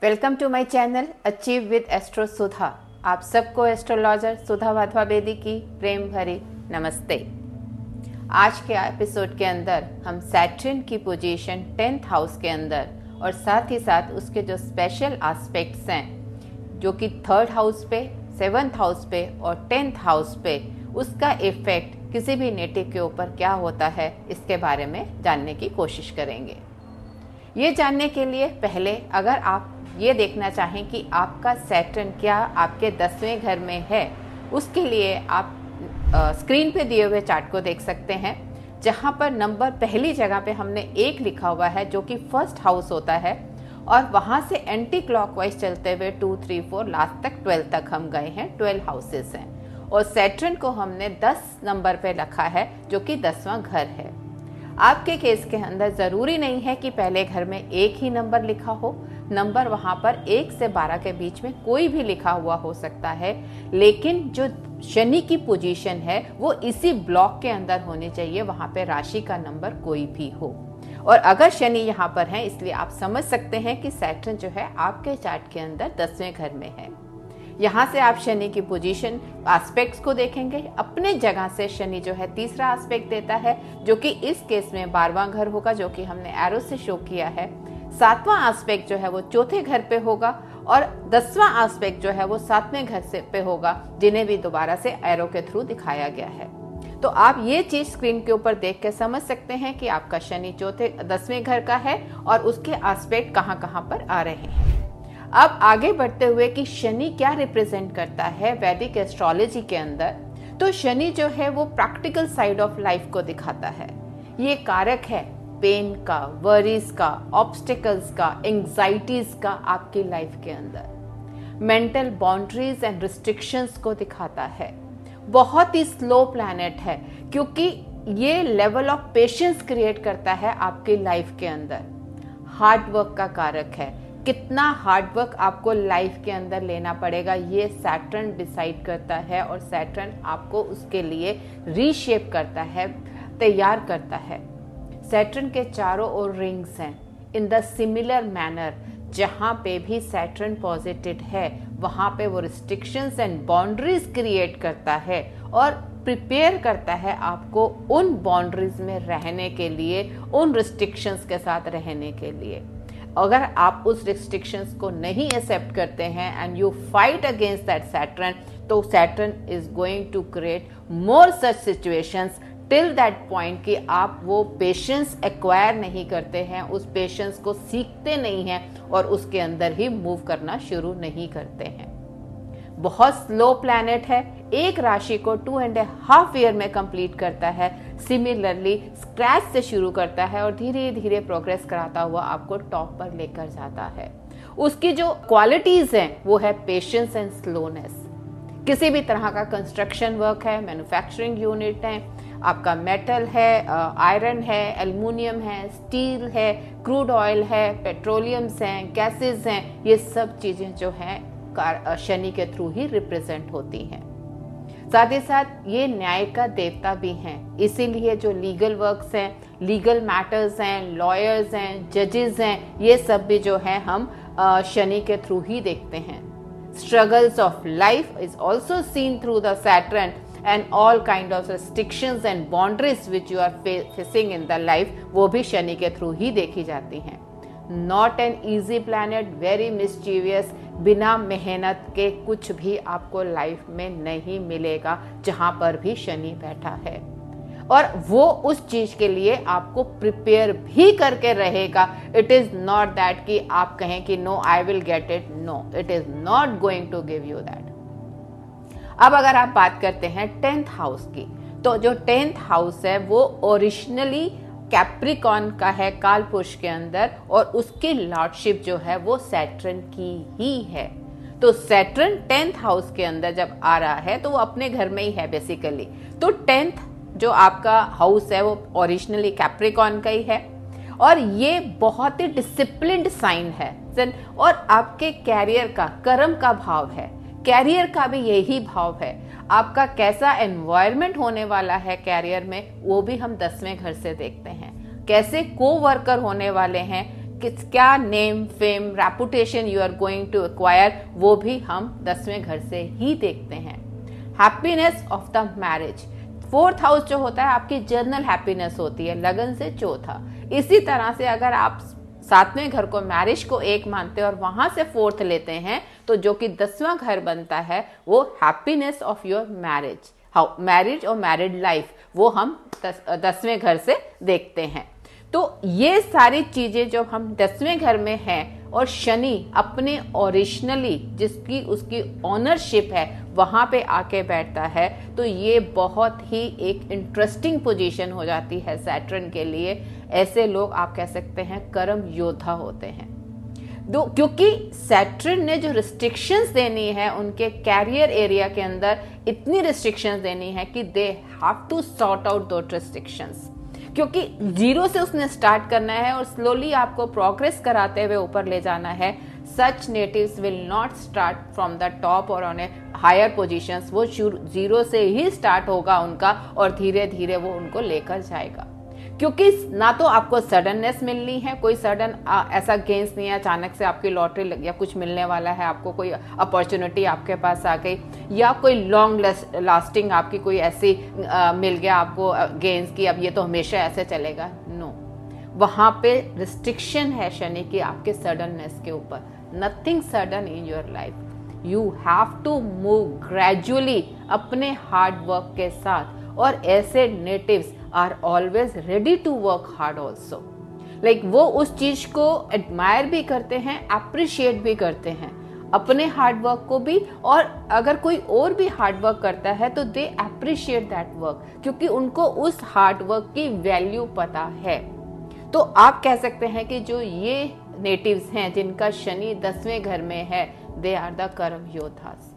Welcome to my channel achieve with astro Sudha. आप सबको astrologer सुधा वाधवा बेदी की प्रेम भरी नमस्ते। आज के एपिसोड के अंदर हम सैटर्न की पोजीशन 10th हाउस के अंदर और साथ ही साथ उसके जो स्पेशल एस्पेक्ट्स हैं जो कि 3rd हाउस पे, 7th हाउस पे और 10th हाउस पे उसका इफेक्ट किसी भी नेटिव के ऊपर क्या होता है इसके बारे में जानने की कोशिश करेंगे। ये जानने के लिए पहले अगर आप ये देखना चाहें कि आपका सैटर्न क्या आपके 10वें घर में है, उसके लिए आप स्क्रीन पे दिए हुए चार्ट को देख सकते हैं, जहां पर नंबर पहली जगह पे हमने 1 लिखा हुआ है जो कि 1st हाउस होता है, और वहां से एंटी क्लॉकवाइज चलते हुए 2, 3, 4 लास्ट तक 12 तक हम गए हैं। 12 हाउसेस हैं और सैटर्न को हमने 10 नंबर पे रखा है जो कि 10वां घर है। आपके केस के अंदर जरूरी नहीं है कि पहले घर में एक ही नंबर लिखा हो, नंबर वहां पर 1 से 12 के बीच में कोई भी लिखा हुआ हो सकता है, लेकिन जो शनि की पोजीशन है वो इसी ब्लॉक के अंदर होनी चाहिए, वहां पे राशि का नंबर कोई भी हो। और अगर शनि यहाँ पर है, इसलिए आप समझ सकते हैं कि सैटर्न जो है आपके चार्ट के अंदर 10वें घर में है। यहाँ से आप शनि की पोजीशन एस्पेक्ट्स को देखेंगे। अपने जगह से शनि जो है तीसरा एस्पेक्ट देता है जो कि इस केस में 12वां घर होगा, जो कि हमने एरो से शो किया है। 7वां एस्पेक्ट जो है वो चौथे घर पे होगा और 10वां एस्पेक्ट जो है वो 7वें घर से पे होगा, जिन्हें भी दोबारा से एरो के थ्रू दिखाया गया है। तो आप ये चीज स्क्रीन के ऊपर देख के समझ सकते हैं कि आपका शनि 10वें घर का है और उसके एस्पेक्ट कहाँ कहाँ पर आ रहे हैं। अब आगे बढ़ते हुए कि शनि क्या रिप्रेजेंट करता है वैदिक एस्ट्रोलॉजी के अंदर, तो शनि जो है वो प्रैक्टिकल साइड ऑफ लाइफ को दिखाता है। ये कारक है पेन का, वरीज का, ऑब्स्टिकल्स का, एंजाइटीज का आपकी लाइफ के अंदर। मेंटल बाउंड्रीज एंड रिस्ट्रिक्शंस को दिखाता है। बहुत ही स्लो प्लैनेट है क्योंकि ये लेवल ऑफ पेशेंस क्रिएट करता है आपकी लाइफ के अंदर। हार्ड वर्क का कारक है, कितना हार्ड वर्क आपको लाइफ के अंदर लेना पड़ेगा ये सैटर्न डिसाइड करता है, और सैटर्न आपको उसके लिए रीशेप करता है, तैयार करता है। सैटर्न के चारों ओर रिंग्स हैं इन द सिमिलर मैनर। जहां पे भी सैटर्न पॉजिटिव है वहां पे वो रिस्ट्रिक्शंस एंड बाउंड्रीज क्रिएट करता है और प्रिपेयर करता है आपको उन बाउंड्रीज में रहने के लिए, उन रिस्ट्रिक्शंस के साथ रहने के लिए। अगर आप उस रिस्ट्रिक्शंस को नहीं एक्सेप्ट करते हैं and you fight against that Saturn, तो Saturn is going to create more such situations till that point कि आप वो पेशेंस एक्वायर नहीं करते हैं, उस पेशेंस को सीखते नहीं हैं और उसके अंदर ही मूव करना शुरू नहीं करते हैं। बहुत स्लो प्लैनेट है, एक राशि को 2.5 ईयर में कंप्लीट करता है। सिमिलरली स्क्रैच से शुरू करता है और धीरे धीरे प्रोग्रेस कराता हुआ आपको टॉप पर लेकर जाता है। उसकी जो क्वालिटीज हैं वो है पेशेंस एंड स्लोनेस। किसी भी तरह का कंस्ट्रक्शन वर्क है, मैन्युफैक्चरिंग यूनिट है, आपका मेटल है, आयरन है, एल्युमिनियम है, स्टील है, क्रूड ऑयल है, पेट्रोलियम्स हैं, गैसेस हैं, ये सब चीजें जो हैं शनि के थ्रू ही रिप्रेजेंट होती हैं। साथ ही साथ ये न्याय का देवता भी हैं, इसीलिए जो लीगल वर्क्स हैं, लीगल मैटर्स हैं, लॉयर्स हैं, जजेस हैं, ये सब भी जो है हम शनि के थ्रू ही देखते हैं। Struggles of life is also seen through the Saturn and all kind of restrictions and boundaries which you are facing in the life, वो भी शनि के थ्रू ही देखी जाती हैं। Not an easy planet, very mischievous, बिना मेहनत के कुछ भी आपको लाइफ में नहीं मिलेगा जहां पर भी शनि बैठा है, और वो उस चीज के लिए आपको प्रिपेयर भी करके रहेगा। इट इज नॉट दैट कि आप कहें कि no I will get it, no, it is not going to give you that. अब अगर आप बात करते हैं 10th हाउस की, तो जो 10th हाउस है वो ओरिजिनली कैप्रिकॉन का है, काल पुरुष के अंदर, और उसकी लॉर्डशिप जो है वो सैटर्न की ही है। तो सैटर्न 10th हाउस के अंदर जब आ रहा है तो वो अपने घर में ही है बेसिकली। तो 10th जो आपका हाउस है वो ओरिजिनली कैप्रिकॉन का ही है, और ये बहुत ही डिसिप्लिन्ड साइन है, और आपके कैरियर का, कर्म का भाव है, कैरियर का भी यही भाव है। आपका कैसा एनवायरनमेंट होने वाला है कैरियर में, वो भी हम 10वें घर से देखते हैं। कैसे को वर्कर होने वाले हैं, क्या name, fame, reputation you are going to acquire, वो भी हम 10वें घर से ही देखते हैं। Happiness of the marriage, 4th house जो होता है आपकी जर्नल हैप्पीनेस होती है, लगन से चौथा। इसी तरह से अगर आप 7वें घर को, मैरिज को 1 मानते हैं और वहां से 4th लेते हैं, तो जो कि 10वां घर बनता है वो happiness of your marriage, marriage और मैरिड लाइफ, वो हम 10वें घर से देखते हैं। तो ये सारी चीजें जब हम 10वें घर में हैं और शनि अपने ओरिजिनली जिसकी उसकी ऑनरशिप है वहां पे आके बैठता है, तो ये बहुत ही एक इंटरेस्टिंग पोजीशन हो जाती है सैटर्न के लिए। ऐसे लोग आप कह सकते हैं कर्म योद्धा होते हैं। क्योंकि सैटर्न ने जो रिस्ट्रिक्शंस देनी है उनके कैरियर एरिया के अंदर, इतनी रिस्ट्रिक्शंस देनी है कि they have to sort out दो रिस्ट्रिक्शंस, क्योंकि 0 से उसने स्टार्ट करना है और स्लोली आपको प्रोग्रेस कराते हुए ऊपर ले जाना है। Such natives will not start from the top और ऑन ए हायर पोजीशंस, वो 0 से ही स्टार्ट होगा उनका और धीरे धीरे वो उनको लेकर जाएगा। क्योंकि ना तो आपको सडननेस मिलनी है, कोई सडन ऐसा गेंस नहीं है, अचानक से आपकी लॉटरी लग या कुछ मिलने वाला है, आपको कोई अपॉर्चुनिटी आपके पास आ गई, या कोई लॉन्ग लास्टिंग आपकी कोई ऐसी मिल गया आपको गेंस की अब ये तो हमेशा ऐसे चलेगा। नो, वहां पे रिस्ट्रिक्शन है शनि की आपके सडननेस के ऊपर। Nothing sudden in your life, you have to move gradually अपने हार्ड वर्क के साथ। और ऐसे natives are always ready to work hard also, like वो उस चीज को एडमायर भी करते हैं, अप्रिशिएट भी करते हैं अपने हार्ड वर्क को भी, और अगर कोई और भी हार्ड वर्क करता है तो दे अप्रिशिएट दैट वर्क, क्योंकि उनको उस हार्ड वर्क की वैल्यू पता है। तो आप कह सकते हैं कि जो ये नेटिव्स हैं जिनका शनि 10वें घर में है, दे आर द कर्म योद्धास।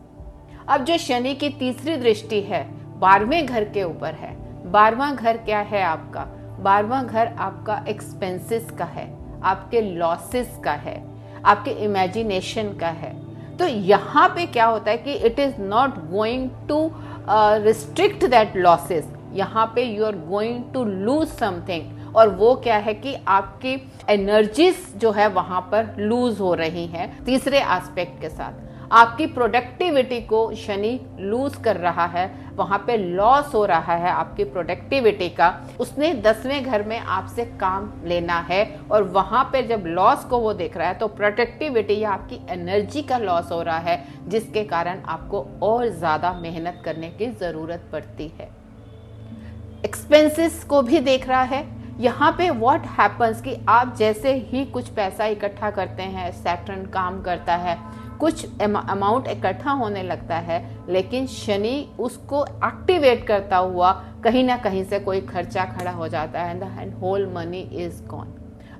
अब जो शनि की तीसरी दृष्टि है 12वें घर के ऊपर है, 12वां घर क्या है आपका? 12वां घर आपका एक्सपेंसेस का है, आपके लॉसेस का है, आपके इमेजिनेशन का है। तो यहाँ पे क्या होता है कि it is not going to restrict that losses, यहाँ पे you are going to lose something, और वो क्या है कि आपकी एनर्जीज जो है वहां पर लूज हो रही हैं। तीसरे एस्पेक्ट के साथ आपकी प्रोडक्टिविटी को शनि लूज कर रहा है, वहां पे लॉस हो रहा है आपकी प्रोडक्टिविटी का। उसने 10वें घर में आपसे काम लेना है और वहां पे जब लॉस को वो देख रहा है तो प्रोडक्टिविटी या आपकी एनर्जी का लॉस हो रहा है, जिसके कारण आपको और ज्यादा मेहनत करने की जरूरत पड़ती है। एक्सपेंसेस को भी देख रहा है। यहाँ पे व्हाट हैपन्स कि आप जैसे ही कुछ पैसा इकट्ठा करते हैं, सैटर्न काम करता है, कुछ अमाउंट इकट्ठा होने लगता है, लेकिन शनि उसको एक्टिवेट करता हुआ कहीं ना कहीं से कोई खर्चा खड़ा हो जाता है, and whole money is gone.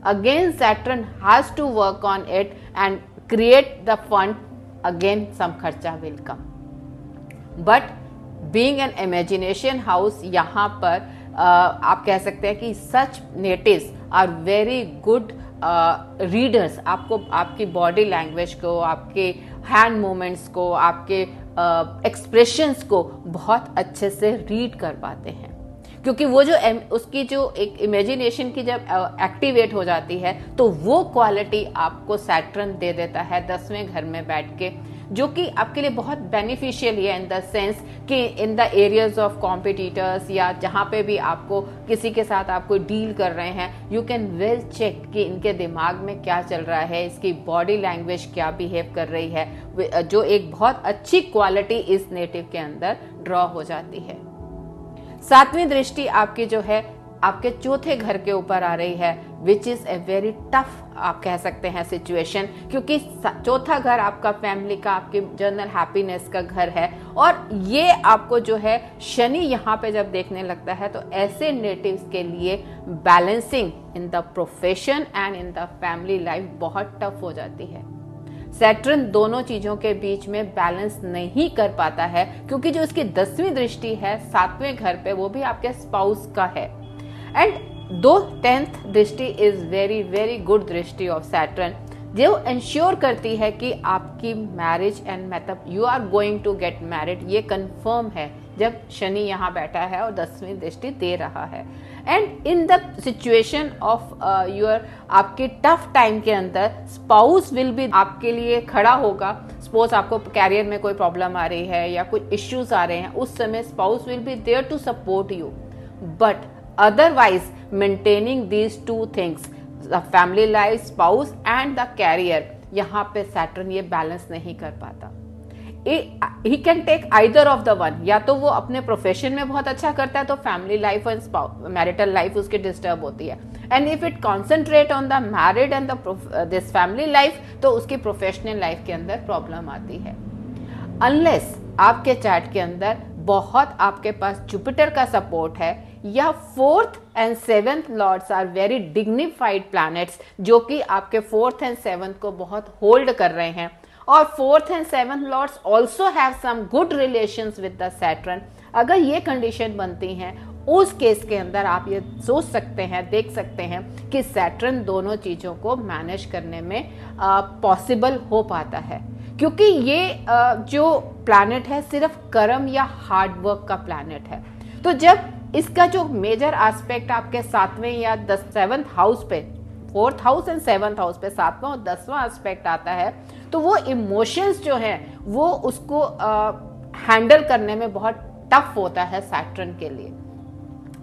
Again Saturn has to work on it and create the fund, again some खर्चा will come. But being an imagination house, यहाँ पर आप कह सकते हैं कि such natives are very good readers. आपको आपकी बॉडी लैंग्वेज को, आपके हैंड मूवमेंट्स को, आपके एक्सप्रेशंस को बहुत अच्छे से रीड कर पाते हैं, क्योंकि वो जो उसकी जो एक इमेजिनेशन की जब एक्टिवेट हो जाती है तो वो क्वालिटी आपको सैटर्न दे देता है 10वें घर में बैठ के, जो कि आपके लिए बहुत बेनिफिशियल है इन द सेंस कि in the areas of competitors या जहाँ पे भी आपको किसी के साथ आपको डील कर रहे हैं, यू कैन वेल चेक कि इनके दिमाग में क्या चल रहा है, इसकी बॉडी लैंग्वेज क्या बिहेव कर रही है, जो एक बहुत अच्छी क्वालिटी इस नेटिव के अंदर ड्रॉ हो जाती है। 7वीं दृष्टि आपकी जो है आपके चौथे घर के ऊपर आ रही है, which is a very tough आप कह सकते हैं सिचुएशन, क्योंकि चौथा घर आपका फैमिली का, आपके जनरल हैप्पीनेस का घर है, और ये आपको जो है शनि यहाँ पे जब देखने लगता है तो ऐसे नेटिव्स के लिए balancing in the profession and in the family life बहुत टफ हो जाती है। सैटर्न दोनों चीजों के बीच में बैलेंस नहीं कर पाता है, क्योंकि जो इसकी 10वीं दृष्टि है 7वें घर पे, वो भी आपके स्पाउस का है। एंड दो 10th दृष्टि इज वेरी वेरी गुड दृष्टि ऑफ सैटर्न, जो इंश्योर करती है कि आपकी मैरिज एंड मतलब you are going to get married, ये कंफर्म है, जब शनि यहाँ बैठा है और 10वीं दृष्टि दे रहा है। And in the situation of your आपके टफ टाइम के अंदर स्पाउस विल भी आपके लिए खड़ा होगा। सपोज आपको कैरियर में कोई प्रॉब्लम आ रही है या कोई इश्यूज आ रहे हैं, उस समय spouse will be there to support you. But otherwise maintaining these two things, the family life, spouse and the career, यहाँ पे सैटर्न ये बैलेंस नहीं कर पाता। He can take either of the one, या तो वो अपने प्रोफेशन में बहुत अच्छा करता है तो फैमिली लाइफ और मैरिटल लाइफ उसकी डिस्टर्ब होती है। And if it concentrate on the married and this family life, तो उसकी प्रोफेशनल लाइफ के अंदर प्रॉब्लम आती है। अनलेस आपके चार्ट के अंदर बहुत आपके पास जुपिटर का सपोर्ट है, या 4th and 7th lords are very dignified planets, जो कि आपके 4th and 7th को बहुत होल्ड कर रहे हैं, और 4th and 7th lords also have some good relations with the Saturn. अगर ये कंडीशन बनती हैं, उस केस के अंदर आप ये सोच सकते हैं, देख सकते हैं कि सैटर्न दोनों चीज़ों को मैनेज करने में पॉसिबल हो पाता है, क्योंकि ये जो प्लैनेट है सिर्फ कर्म या हार्ड वर्क का प्लैनेट है। तो जब इसका जो मेजर एस्पेक्ट आपके 7वें या 7th हाउस पे, 4th house and 7th house पे 7वां और 10वां एस्पेक्ट आता है, तो वो इमोशंस जो हैं वो उसको हैंडल करने में बहुत टफ होता है सैटर्न के लिए।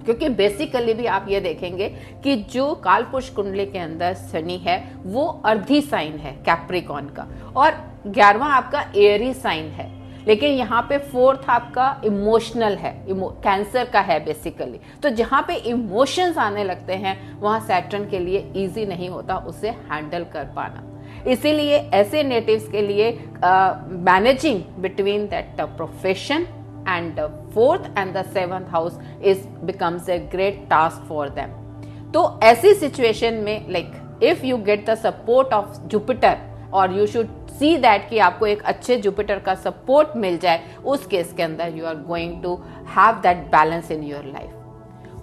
क्योंकि बेसिकली भी आप ये देखेंगे कि जो कालपुरुष कुंडली के अंदर शनि है वो अर्धी साइन है कैप्रिकॉन का, और 11वां आपका एरी साइन है, लेकिन यहाँ पे 4th आपका इमोशनल है, कैंसर का है बेसिकली। तो जहाँ पे इमोशंस आने लगते हैं वहाँ सैटर्न के लिए इजी नहीं होता उसे हैंडल कर पाना। इसीलिए ऐसे नेटिव्स के लिए managing between that profession and the 4th and the 7th house is becomes a great task for them. तो ऐसी सिचुएशन में like if you get the support of Jupiter, और you should see that कि आपको एक अच्छे Jupiter का support मिल जाए, उस केस के अंदर you are going to have that balance in your life.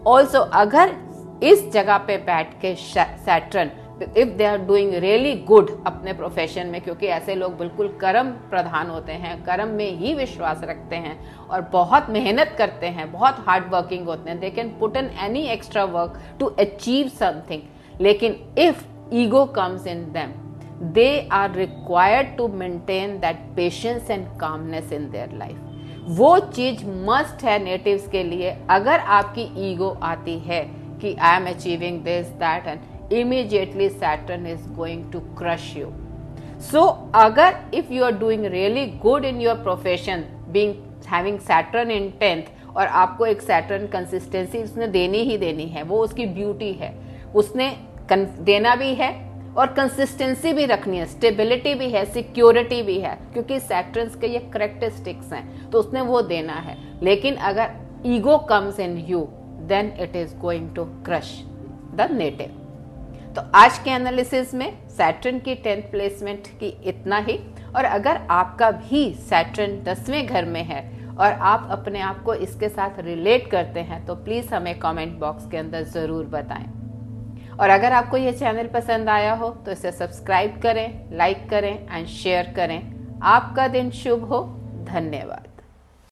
Also अगर इस जगह पे बैठ के Saturn if they are doing really good अपने प्रोफेशन में, क्योंकि ऐसे लोग बिल्कुल कर्म प्रधान होते हैं, कर्म में ही विश्वास रखते हैं और बहुत मेहनत करते हैं, बहुत हार्ड वर्किंग होते हैं, they can put in any extra work to achieve something. लेकिन if ego comes in them, they are required to maintain that patience and calmness in their life. वो चीज मस्ट है नेटिव्स के लिए। अगर आपकी ईगो आती है कि I am achieving this that, and immediately Saturn is going to crush you. So agar if you are doing really good in your profession, having Saturn in 10th, और आपको एक Saturn consistency उसने देनी ही देनी है, वो उसकी ब्यूटी है, उसने देना भी है और कंसिस्टेंसी भी रखनी है, स्टेबिलिटी भी है, सिक्योरिटी भी है, क्योंकि सैटर्न के ये करेक्टरिस्टिक्स हैं, तो उसने वो देना है। लेकिन अगर ego comes in you, then it is going to crush the native. तो आज के एनालिसिस में सैटर्न की 10th प्लेसमेंट की इतना ही। और अगर आपका भी सैटर्न 10वें घर में है और आप अपने आप को इसके साथ रिलेट करते हैं, तो प्लीज हमें कमेंट बॉक्स के अंदर जरूर बताएं। और अगर आपको ये चैनल पसंद आया हो तो इसे सब्सक्राइब करें, लाइक करें एंड शेयर करें। आपका दिन शुभ हो। धन्यवाद।